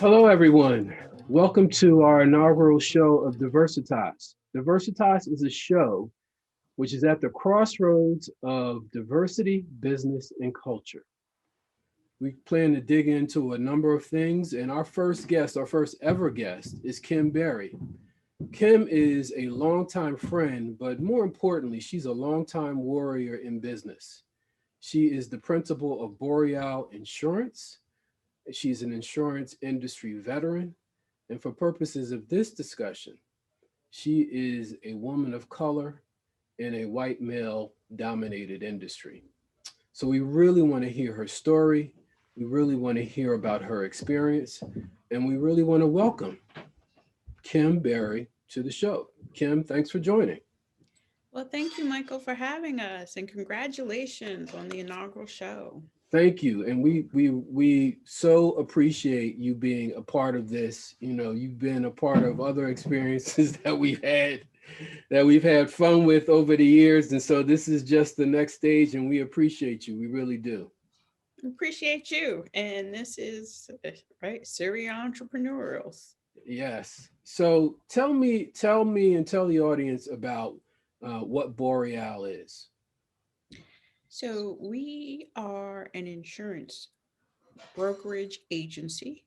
Hello, everyone. Welcome to our inaugural show of Diversitas. Diversitas is a show which is at the crossroads of diversity, business, and culture. We plan to dig into a number of things, and our first guest, our first ever guest, is Kim Berry. Kim is a longtime friend, but more importantly, she's a longtime warrior in business. She is the principal of Boreal Insurance. She's an insurance industry veteran. And for purposes of this discussion, she is a woman of color in a white male dominated industry. So we really want to hear her story. We really want to hear about her experience. And we really want to welcome Kim Berry to the show. Kim, thanks for joining. Well, thank you, Michael, for having us, and congratulations on the inaugural show. Thank you. And we so appreciate you being a part of this. You know, you've been a part of other experiences that we've had fun with over the years. And so this is just the next stage and we appreciate you. We really do. Appreciate you. And this is right, serial entrepreneurials. Yes. So tell me and tell the audience about what Boreal is. So we are an insurance brokerage agency.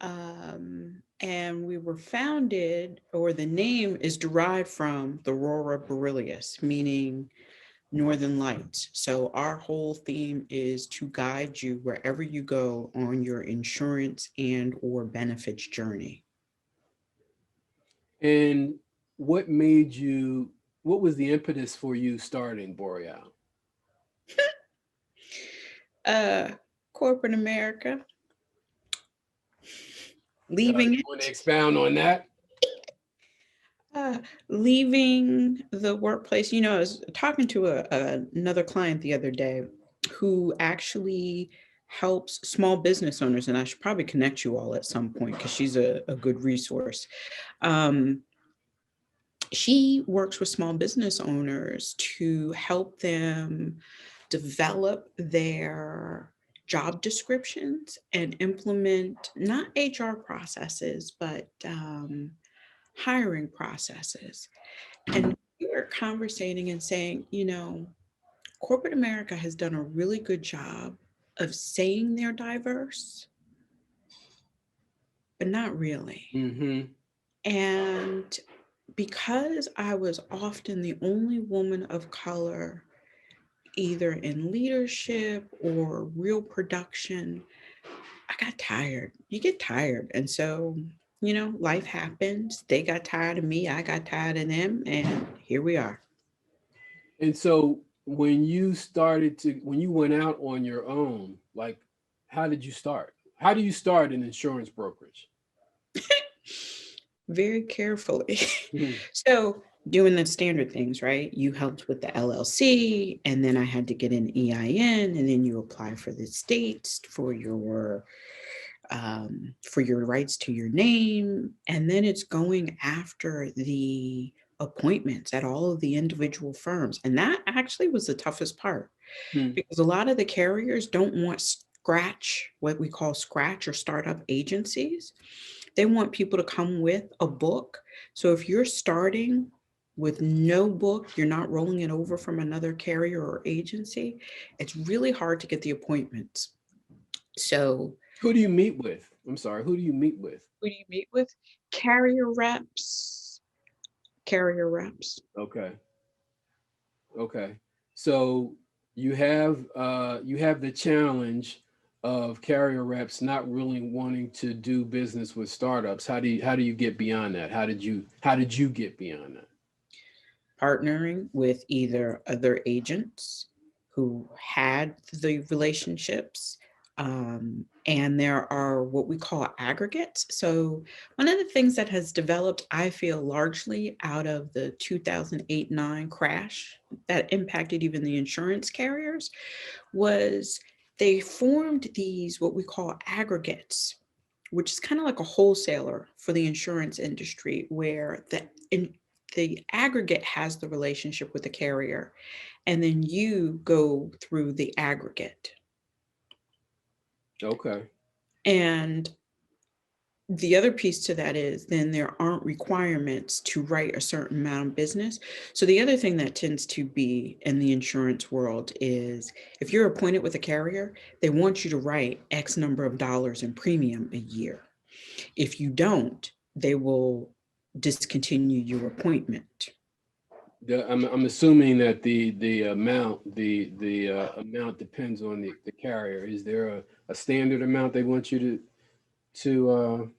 And we were founded, or the name is derived from the Aurora Borealis, meaning Northern Lights. So our whole theme is to guide you wherever you go on your insurance and or benefits journey. And what what was the impetus for you starting Boreal? uh, Corporate America, You leaving want to it, expound on that? uh, leaving the workplace. You know, I was talking to another client the other day who actually helps small business owners, and I should probably connect you all at some point because she's a good resource. Um, she works with small business owners to help them develop their job descriptions and implement not HR processes, but hiring processes. And we were conversating and saying, corporate America has done a really good job of saying they're diverse, but not really. Mm-hmm. And because I was often the only woman of color, either in leadership or real production, I got tired. You get tired. And so, life happens. They got tired of me. I got tired of them. And here we are. And so when you went out on your own, like, how did you start? How do you start an insurance brokerage? Very carefully. Mhm. So, doing the standard things, right? You helped with the LLC, and then I had to get an EIN, and then you apply for the states for your rights to your name, and then it's going after the appointments at all of the individual firms, and that actually was the toughest part Hmm. because a lot of the carriers don't want scratch, what we call scratch or startup agencies. They want people to come with a book. So if you're starting with no book, you're not rolling it over from another carrier or agency, it's really hard to get the appointments. So Who do you meet with? I'm sorry, who do you meet with? who do you meet with? Carrier reps, carrier reps. Okay. Okay. So you have the challenge of carrier reps not really wanting to do business with startups. How do you get beyond that? How did you get beyond that? Partnering with either other agents who had the relationships. And there are what we call aggregates. So, one of the things that has developed, I feel, largely out of the 2008-9 crash that impacted even the insurance carriers was they formed these what we call aggregates, which is kind of like a wholesaler for the insurance industry, where the aggregate has the relationship with the carrier, and then you go through the aggregate. Okay. And the other piece to that is then there aren't requirements to write a certain amount of business. So the other thing that tends to be in the insurance world is if you're appointed with a carrier, they want you to write X number of dollars in premium a year. If you don't, they will discontinue your appointment. I'm assuming that the amount amount depends on the carrier. Is there a standard amount they want you to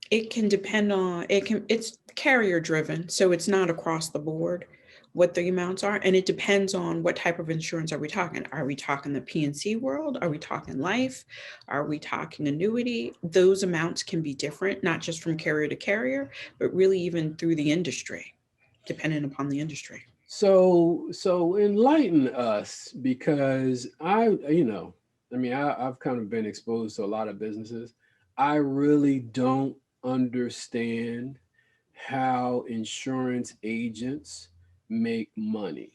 It can depend on, it's carrier driven, so it's not across the board what the amounts are. And it depends on what type of insurance are we talking. Are we talking the P&C world? Are we talking life? Are we talking annuity? Those amounts can be different, not just from carrier to carrier, but really even through the industry, depending upon the industry. so enlighten us, because I've kind of been exposed to a lot of businesses. I really don't understand how insurance agents make money.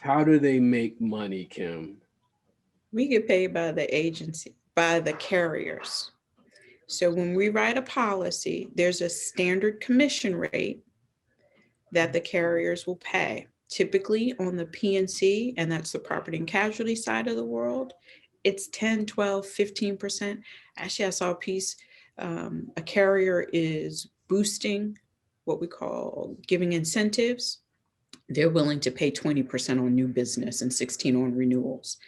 How do they make money, Kim? We get paid by the agency, by the carriers. So when we write a policy, there's a standard commission rate that the carriers will pay. Typically on the P&C, and that's the property and casualty side of the world, it's 10, 12, 15%. Actually, I saw a piece, a carrier is boosting what we call giving incentives. They're willing to pay 20% on new business and 16 on renewals.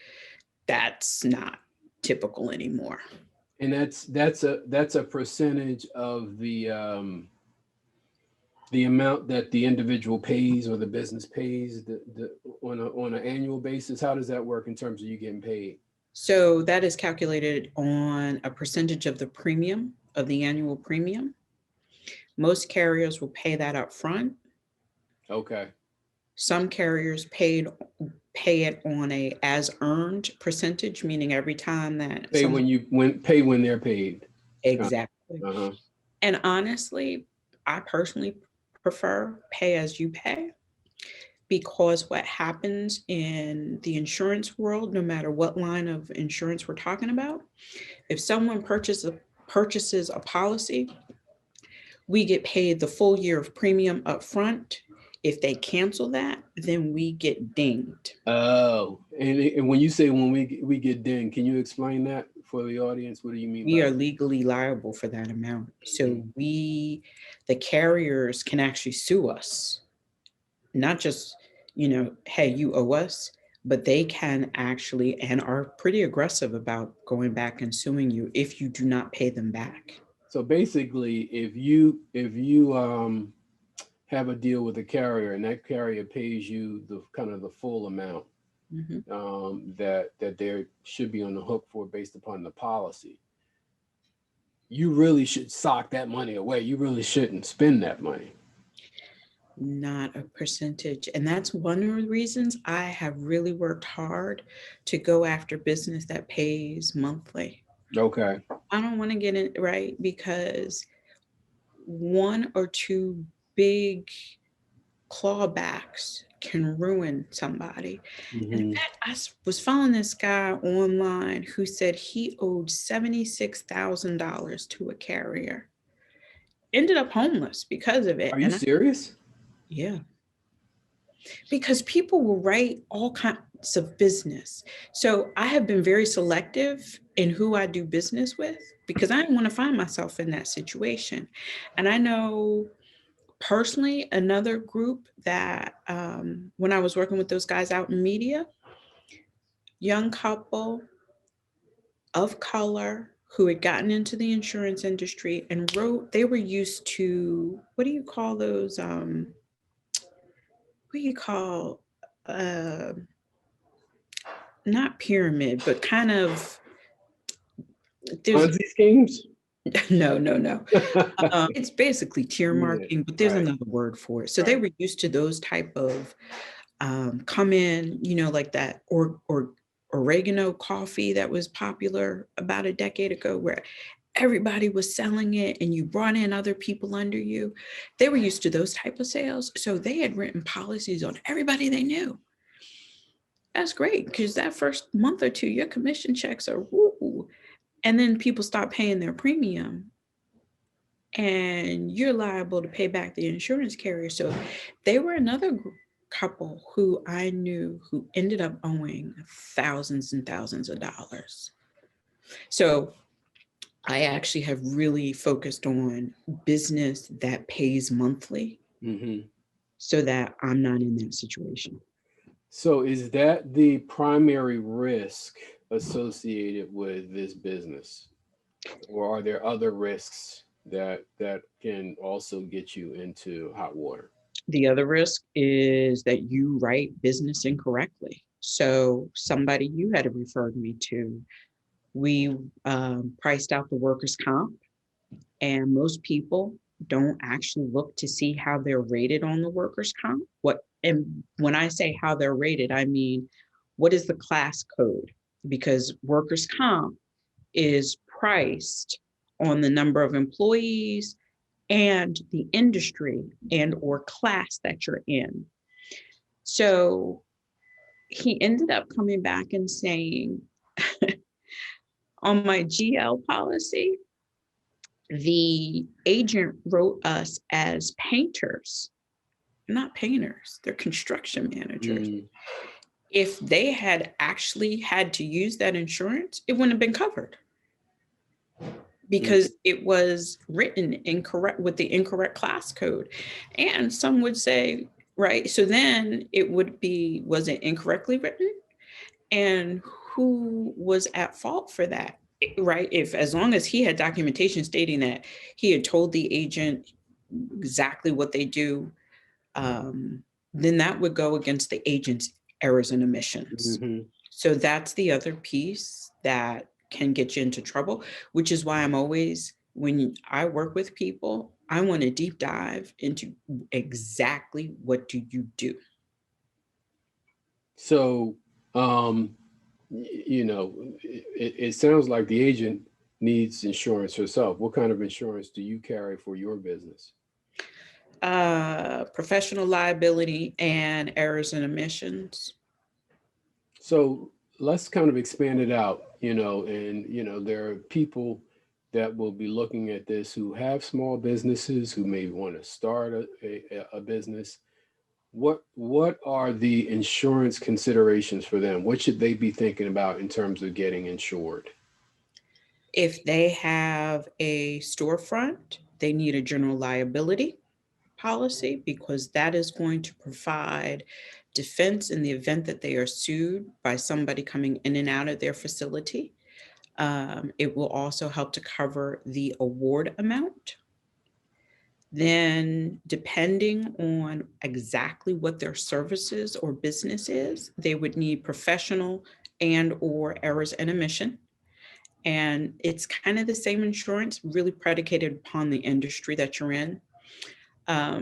That's not typical anymore. And that's a percentage of the amount that the individual pays or the business pays on an annual basis. How does that work in terms of you getting paid? So that is calculated on a percentage of the premium, of the annual premium. Most carriers will pay that up front. Okay. Some carriers pay it on a as earned percentage, meaning every time that Pay when they're paid. Exactly. Uh-huh. And honestly, I personally prefer pay as you pay, because what happens in the insurance world, no matter what line of insurance we're talking about, if someone purchases a policy, we get paid the full year of premium up front. If they cancel that, then we get dinged. Oh, and when you say when we get dinged, can you explain that for the audience? What do you mean? We are legally liable for that amount. So the carriers can actually sue us, not just, hey, you owe us, but they can actually, and are pretty aggressive about going back and suing you if you do not pay them back. So basically, if you have a deal with a carrier and that carrier pays you the full amount that they should be on the hook for based upon the policy, you really should sock that money away. You really shouldn't spend that money. Not a percentage. And that's one of the reasons I have really worked hard to go after business that pays monthly. Okay. I don't want to get it right, because one or two big clawbacks can ruin somebody. And in fact, I was following this guy online who said he owed $76,000 to a carrier. Ended up homeless because of it. Are you serious? Yeah. Because people will write all kinds of business. So I have been very selective in who I do business with, because I didn't want to find myself in that situation. And I know personally another group that when I was working with those guys out in media, young couple of color who had gotten into the insurance industry and they were used to, what do you call those? What do you call, not pyramid, but kind of, Ponzi schemes? No. It's basically tier marketing, but there's another word for it. So they were used to those type of come in, like that, or oregano coffee that was popular about a decade ago, where everybody was selling it and you brought in other people under you. They were used to those type of sales. So they had written policies on everybody they knew. That's great, because that first month or two, your commission checks are woo. And then people start paying their premium. and you're liable to pay back the insurance carrier. So they were another couple who I knew who ended up owing thousands and thousands of dollars. So I actually have really focused on business that pays monthly so that I'm not in that situation. So is that the primary risk associated with this business? Or are there other risks that can also get you into hot water? The other risk is that you write business incorrectly. So somebody you had referred me to, we priced out the workers' comp, and most people don't actually look to see how they're rated on the workers' comp. And when I say how they're rated, I mean, what is the class code? Because workers' comp is priced on the number of employees and the industry and or class that you're in. So he ended up coming back and saying, on my GL policy, the agent wrote us as painters, not painters, they're construction managers. If they had actually had to use that insurance, it wouldn't have been covered because it was written incorrect with the incorrect class code. And some would say, right, so then it would be, was it incorrectly written? And who was at fault for that? Right? If, as long as he had documentation stating that he had told the agent exactly what they do, then that would go against the agent's errors and omissions. So that's the other piece that can get you into trouble, which is why I'm always, when I work with people, I want to deep dive into exactly what do you do. So, it sounds like the agent needs insurance herself. What kind of insurance do you carry for your business? Professional liability and errors and omissions. So let's kind of expand it out, and there are people that will be looking at this who have small businesses, who may want to start a business. What are the insurance considerations for them? What should they be thinking about in terms of getting insured? If they have a storefront, they need a general liability policy because that is going to provide defense in the event that they are sued by somebody coming in and out of their facility. It will also help to cover the award amount. Then, depending on exactly what their services or business is, they would need professional and or errors and omission. And it's kind of the same insurance, really predicated upon the industry that you're in.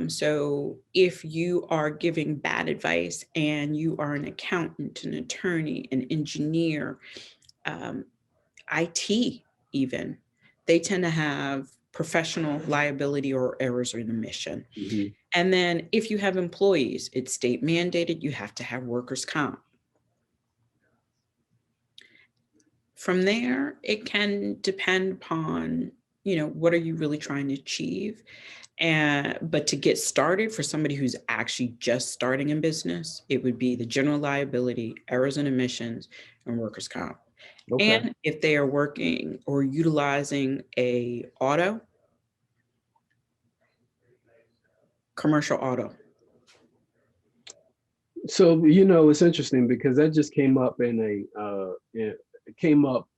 So if you are giving bad advice and you are an accountant, an attorney, an engineer, IT even, they tend to have professional liability or errors in omission. And then if you have employees, it's state mandated, you have to have workers' comp. From there, it can depend upon, what are you really trying to achieve? But to get started for somebody who's actually just starting in business, it would be the general liability, errors and omissions, and workers' comp. Okay. And if they are working or utilizing a auto, commercial auto. So, it's interesting because that just came up it came up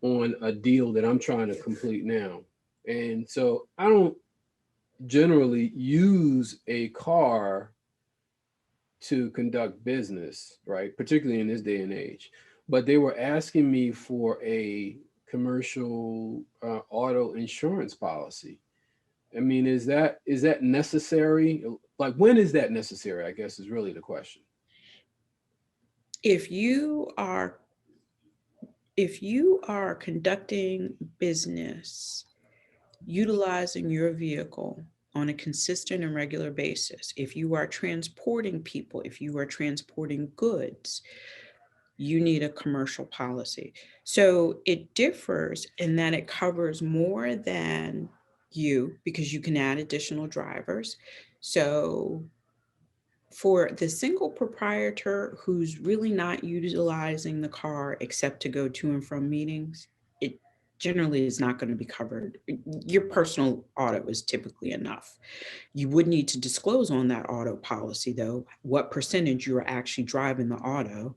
on a deal that I'm trying to complete now. And so I don't generally use a car to conduct business, right? Particularly in this day and age. But they were asking me for a commercial auto insurance policy. I mean, is that necessary? Like, when is that necessary? I guess is really the question. If you are conducting business utilizing your vehicle on a consistent and regular basis, if you are transporting people, if you are transporting goods, you need a commercial policy. So it differs in that it covers more than you because you can add additional drivers. So for the single proprietor who's really not utilizing the car except to go to and from meetings, it generally is not going to be covered. Your personal auto is typically enough. You would need to disclose on that auto policy, though, what percentage you are actually driving the auto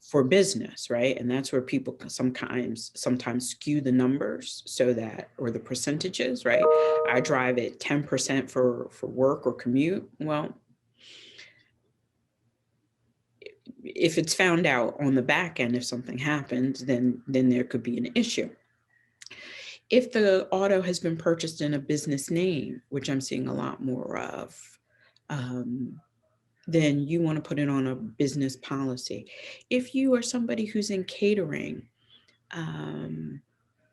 for business, right? And that's where people sometimes skew the numbers so that, or the percentages, right? I drive it 10% for work or commute. Well, if it's found out on the back end, if something happens, then there could be an issue. If the auto has been purchased in a business name, which I'm seeing a lot more of, then you want to put it on a business policy. If you are somebody who's in catering,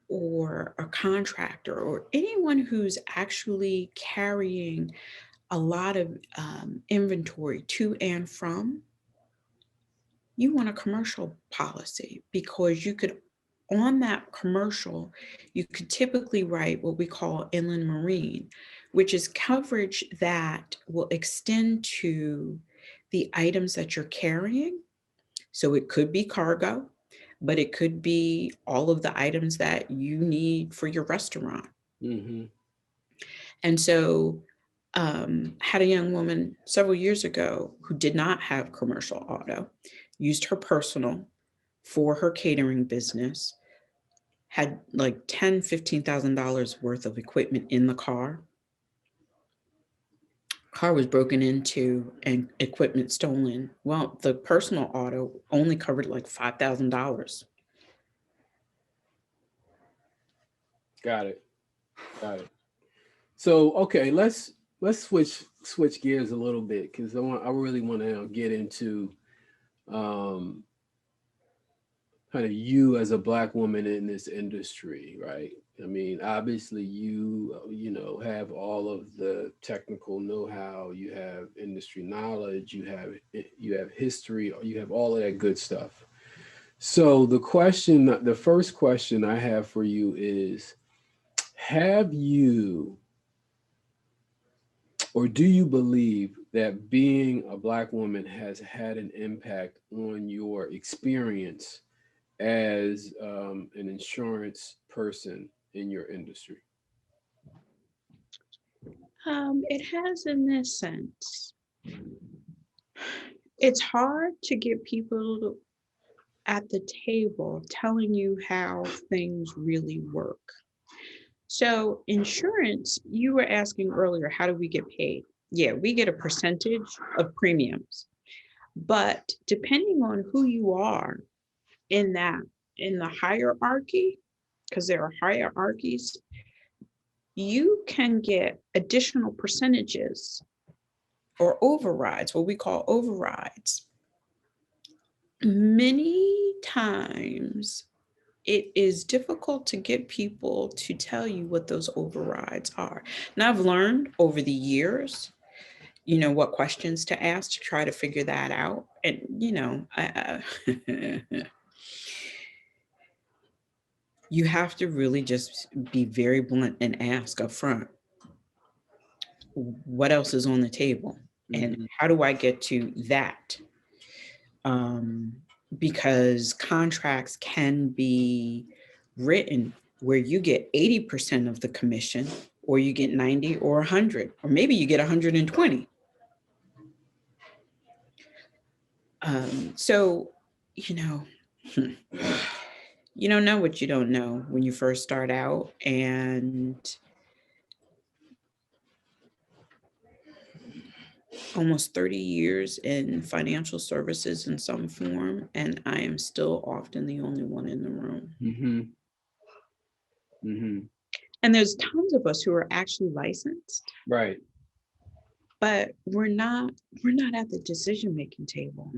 or a contractor, or anyone who's actually carrying a lot of inventory to and from, you want a commercial policy, because you could, on that commercial, you could typically write what we call inland marine, which is coverage that will extend to the items that you're carrying. So it could be cargo, but it could be all of the items that you need for your restaurant. And so had a young woman several years ago who did not have commercial auto, used her personal for her catering business, had like $10,000-$15,000 worth of equipment in the car. Car was broken into and equipment stolen. Well, the personal auto only covered like $5,000. Got it. So, okay, let's switch gears a little bit, because I really want to get into kind of you as a Black woman in this industry, right? I mean, obviously you know, have all of the technical know-how, you have industry knowledge, you have history, you have all of that good stuff. So the first question I have for you is, have you, or do you believe that being a Black woman has had an impact on your experience as an insurance person in your industry? It has, in this sense. It's hard to get people at the table telling you how things really work. So insurance, you were asking earlier, how do we get paid? Yeah, we get a percentage of premiums, but depending on who you are in the hierarchy, because there are hierarchies, you can get additional percentages or overrides, what we call overrides. Many times it is difficult to get people to tell you what those overrides are. Now, I've learned over the years, you know, what questions to ask to try to figure that out. And, you know, you have to really just be very blunt and ask up front, what else is on the table? And how do I get to that? Because contracts can be written where you get 80% of the commission, or you get 90 or 100, or maybe you get 120. So, you know, you don't know what you don't know when you first start out. And almost 30 years in financial services in some form, and I am still often the only one in the room. And there's tons of us who are actually licensed, Right. but we're not at the decision-making table.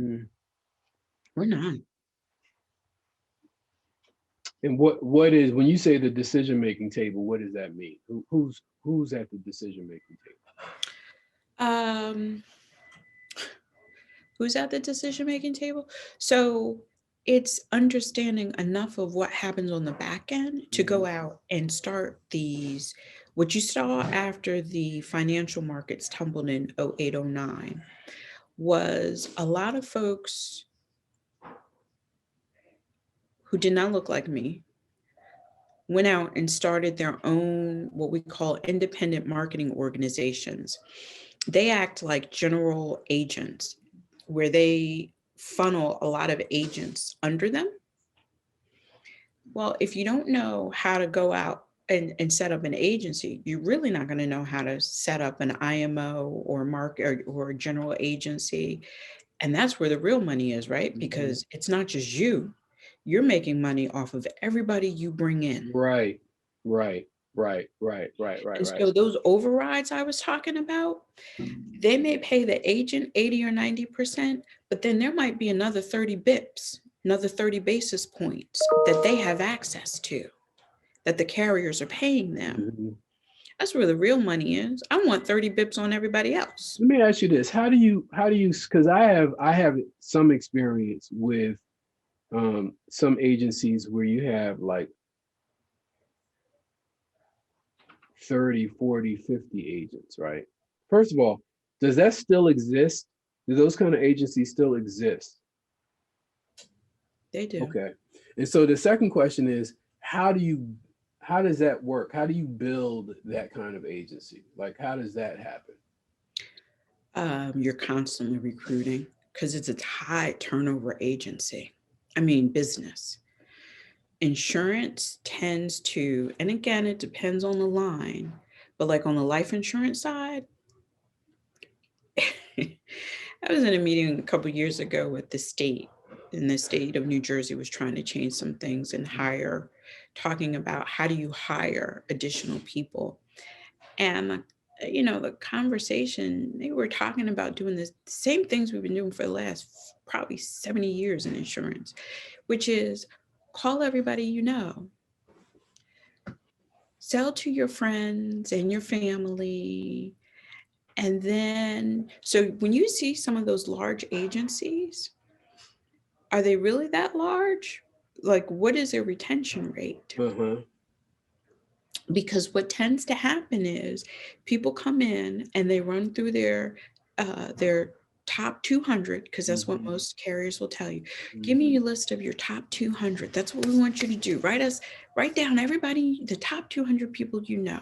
We're not. And what is, when you say the decision-making table, what does that mean? Who's at the decision-making table? Who's at the decision-making table? So it's understanding enough of what happens on the back end to go out and start these, What you saw after the financial markets tumbled in 08, 09 was a lot of folks who did not look like me went out and started their own, what we call independent marketing organizations. They act like general agents, where they funnel a lot of agents under them. Well, if you don't know how to go out and set up an agency, you're really not going to know how to set up an IMO or market or a general agency. And that's where the real money is, right? Because it's not just you. You're making money off of everybody you bring in. Right. And so those overrides I was talking about, they may pay the agent 80 or 90%, but then there might be another 30 bips, another 30 basis points that they have access to, that the carriers are paying them. That's where the real money is. I want 30 bips on everybody else. Let me ask you this. How do you, because I have some experience with some agencies where you have like 30, 40, 50 agents, right? First of all, does that still exist? Do those kind of agencies still exist? They do. Okay. And so the second question is, how does that work? How do you build that kind of agency? Like, how does that happen? You're constantly recruiting because it's a high turnover agency. I mean, business. Insurance tends to, and again, it depends on the line, but like on the life insurance side, I was in a meeting a couple of years ago with the state, and the state of New Jersey was trying to change some things and talking about how do you hire additional people. And, the conversation, they were talking about doing the same things we've been doing for the last probably 70 years in insurance, which is call everybody you know. Sell to your friends and your family. And then, so when you see some of those large agencies, are they really that large? Like, what is their retention rate? Because what tends to happen is people come in and they run through their top 200, because that's what most carriers will tell you. Give me a list of your top 200. That's what we want you to do. Write down everybody, the top 200 people you know.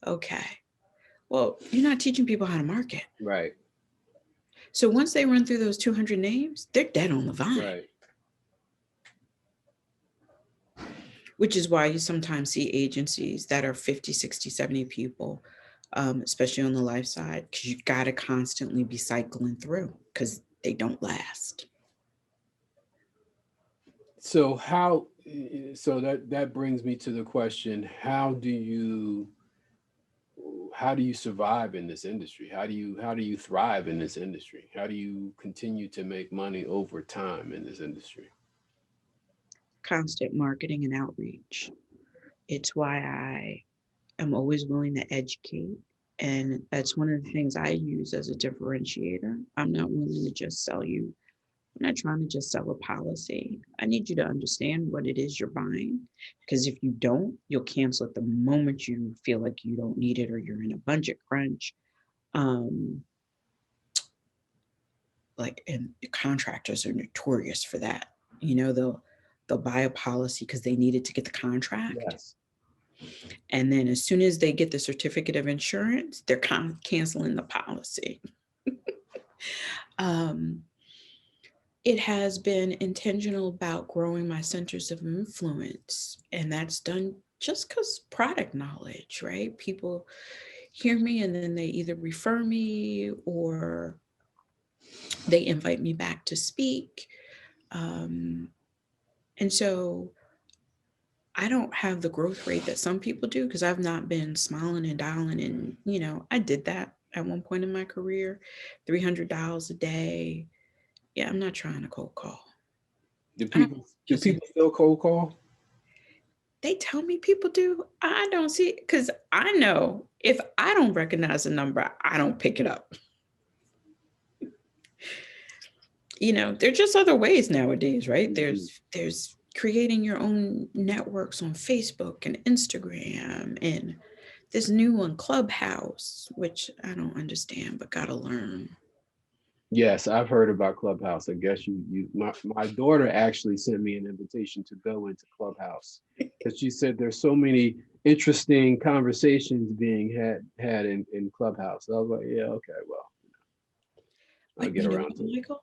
Okay. Well, you're not teaching people how to market. Right. So once they run through those 200 names, they're dead on the vine. Right. Which is why you sometimes see agencies that are 50, 60, 70 people, especially on the life side, because you got to constantly be cycling through because they don't last. So that brings me to the question, how do you survive in this industry? How do you thrive in this industry? How do you continue to make money over time in this industry? Constant marketing and outreach. It's why I am always willing to educate. And that's one of the things I use as a differentiator. I'm not willing to just sell you. I'm not trying to just sell a policy. I need you to understand what it is you're buying. Because if you don't, you'll cancel it the moment you feel like you don't need it or you're in a budget crunch. And contractors are notorious for that. They'll buy a policy because they need it to get the contract. Yes. And then as soon as they get the certificate of insurance, they're canceling the policy. It has been intentional about growing my centers of influence. And that's done just because product knowledge, right? People hear me and then they either refer me or they invite me back to speak. And so I don't have the growth rate that some people do because I've not been smiling and dialing. And, I did that at one point in my career, $300 a day. Yeah, I'm not trying to cold call. Do people still cold call? They tell me people do. I don't see it because I know if I don't recognize a number, I don't pick it up. There are just other ways nowadays, right? There's creating your own networks on Facebook and Instagram, and this new one, Clubhouse, which I don't understand, but gotta learn. Yes, I've heard about Clubhouse. I guess my daughter actually sent me an invitation to go into Clubhouse because she said there's so many interesting conversations being had in Clubhouse. So I was like, yeah, okay, well, I'll But get you know around what, to it. Michael?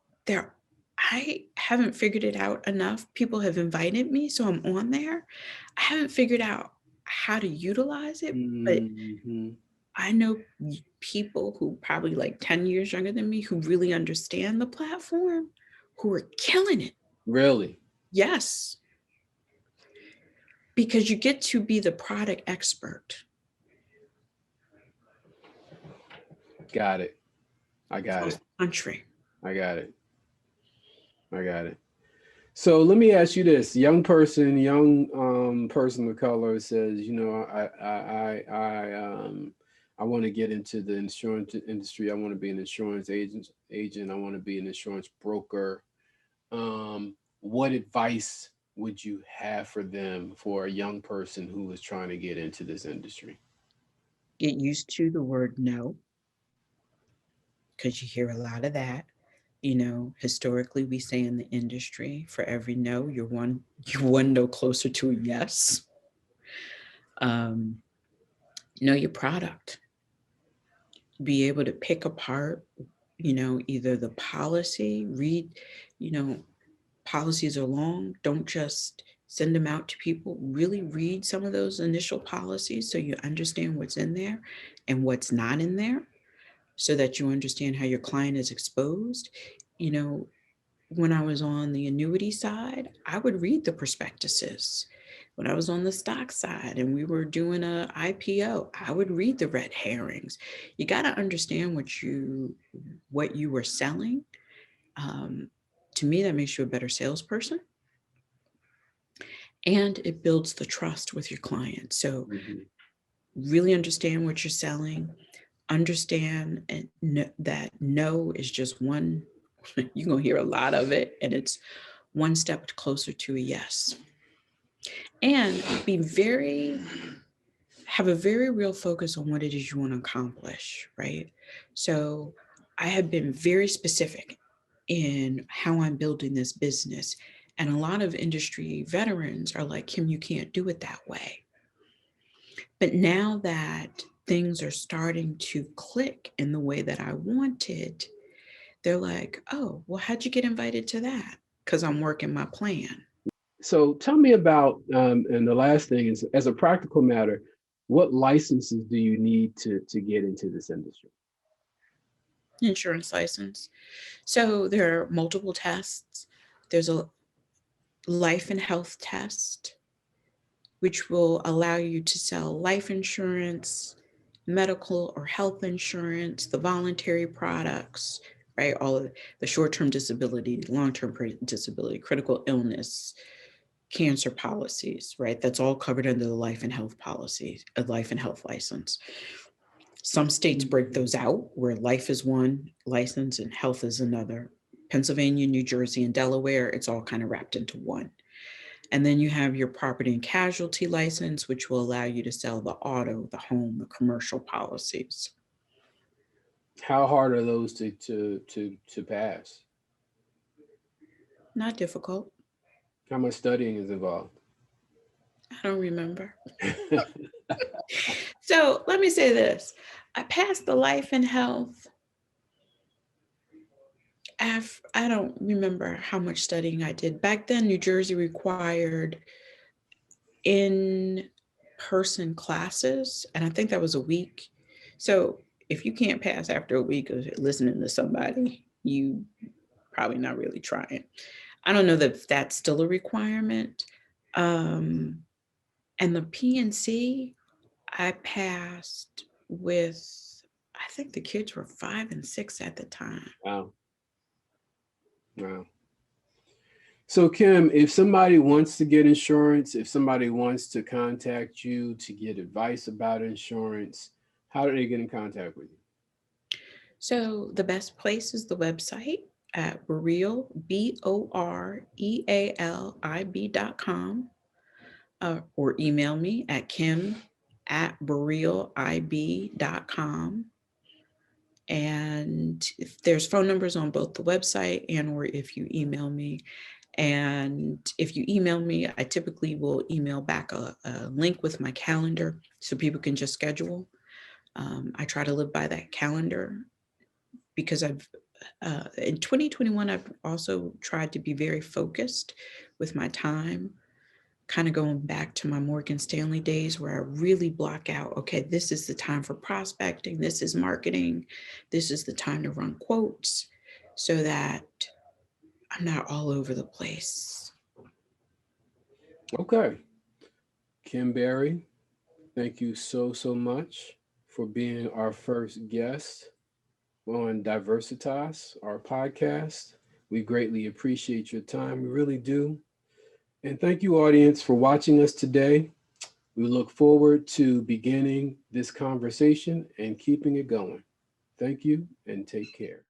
I haven't figured it out enough. People have invited me, so I'm on there. I haven't figured out how to utilize it, but Hmm. I know people who probably like 10 years younger than me who really understand the platform, who are killing it. Really? Yes, because you get to be the product expert Got it. I got across it. the country. I got it. I got it. So let me ask you this: young person of color says, I want to get into the insurance industry. I want to be an insurance agent. I want to be an insurance broker. What advice would you have for them for a young person who is trying to get into this industry? Get used to the word no, because you hear a lot of that. You know, historically, we say in the industry, for every no, you're one no closer to a yes. Um, know your product. Be able to pick apart, either the policy, read, you know, policies are long. Don't just send them out to people. Really read some of those initial policies so you understand what's in there and what's not in there, so that you understand how your client is exposed. You know, when I was on the annuity side, I would read the prospectuses. When I was on the stock side and we were doing a IPO, I would read the red herrings. You got to understand what you were selling. Um, to me, that makes you a better salesperson, and it builds the trust with your client. So Mhm. really understand what you're selling. Understand that no is just one. You're gonna hear a lot of it, and it's one step closer to a yes. And have a very real focus on what it is you want to accomplish, right? So I have been very specific in how I'm building this business. And a lot of industry veterans are like, Kim, you can't do it that way. But now that things are starting to click in the way that I wanted, they're like, oh, well, how'd you get invited to that? Because I'm working my plan. So tell me about, and the last thing is, as a practical matter, what licenses do you need to get into this industry? Insurance license. So there are multiple tests. There's a life and health test, which will allow you to sell life insurance, medical or health insurance, the voluntary products, right? All of the short term disability, long term disability, critical illness, cancer policies, right? That's all covered under the life and health policy, a life and health license. Some states break those out where life is one license and health is another. Pennsylvania, New Jersey, and Delaware, it's all kind of wrapped into one. And then you have your property and casualty license, which will allow you to sell the auto, the home, the commercial policies. How hard are those to pass? Not difficult. How much studying is involved? I don't remember. So let me say this. I passed the life and health. I don't remember how much studying I did. Back then, New Jersey required in-person classes, and I think that was a week. So if you can't pass after a week of listening to somebody, you probably not really trying. I don't know that that's still a requirement. Um, and the PNC, I passed with, I think the kids were 5 and 6 at the time. Wow. Wow. So Kim, if somebody wants to get insurance, if somebody wants to contact you to get advice about insurance, how do they get in contact with you? So the best place is the website at Boreal, BOREALIB.com, or email me at Kim borealib.com. And if there's phone numbers on both the website and or if you email me. And if you email me, I typically will email back a link with my calendar so people can just schedule. I try to live by that calendar because in 2021, I've also tried to be very focused with my time, kind of going back to my Morgan Stanley days where I really block out, okay, this is the time for prospecting, this is marketing, this is the time to run quotes, so that I'm not all over the place. Okay. Kim Berry, thank you so much for being our first guest on Diversitas, our podcast. We greatly appreciate your time. We really do. And thank you, audience, for watching us today. We look forward to beginning this conversation and keeping it going. Thank you and take care.